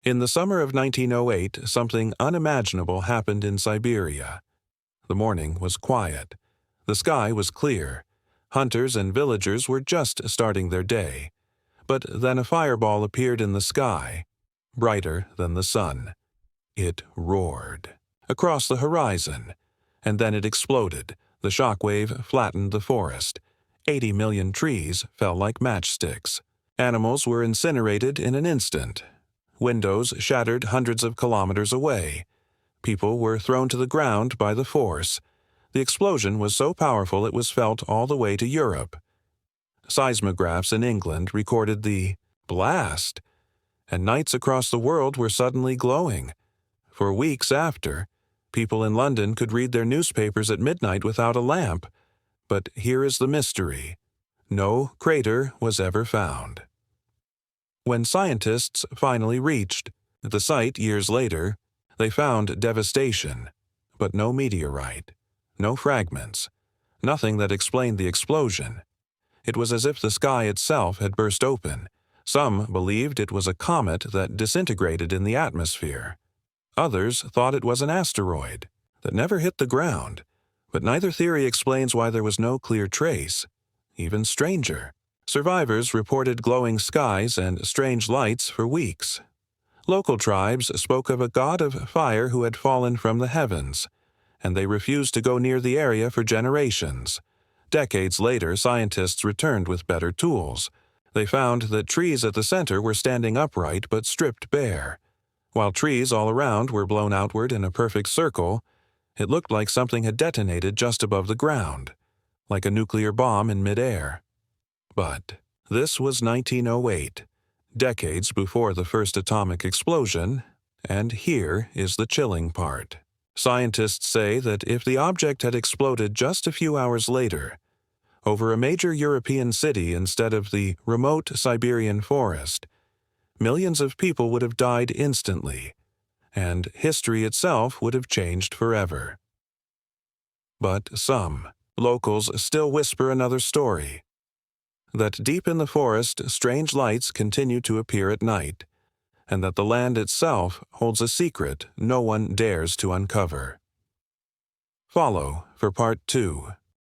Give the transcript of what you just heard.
In the summer of 1908, something unimaginable happened in Siberia. The morning was quiet. The sky was clear. Hunters and villagers were just starting their day. But then a fireball appeared in the sky, brighter than the sun. It roared across the horizon, and then it exploded. The shockwave flattened the forest. 80 million trees fell like matchsticks. Animals were incinerated in an instant. Windows shattered hundreds of kilometers away. People were thrown to the ground by the force. The explosion was so powerful it was felt all the way to Europe. Seismographs in England recorded the blast, and nights across the world were suddenly glowing. For weeks after, people in London could read their newspapers at midnight without a lamp. But here is the mystery. No crater was ever found. When scientists finally reached the site years later, they found devastation, but no meteorite, no fragments, nothing that explained the explosion. It was as if the sky itself had burst open. Some believed it was a comet that disintegrated in the atmosphere. Others thought it was an asteroid that never hit the ground, but neither theory explains why there was no clear trace. Even stranger, survivors reported glowing skies and strange lights for weeks. Local tribes spoke of a god of fire who had fallen from the heavens, and they refused to go near the area for generations. Decades later, scientists returned with better tools. They found that trees at the center were standing upright but stripped bare. While trees all around were blown outward in a perfect circle, it looked like something had detonated just above the ground, like a nuclear bomb in midair. But this was 1908, decades before the first atomic explosion, and here is the chilling part. Scientists say that if the object had exploded just a few hours later, over a major European city instead of the remote Siberian forest, millions of people would have died instantly, and history itself would have changed forever. But some locals still whisper another story, that deep in the forest strange lights continue to appear at night, and that the land itself holds a secret no one dares to uncover. Follow for Part 2.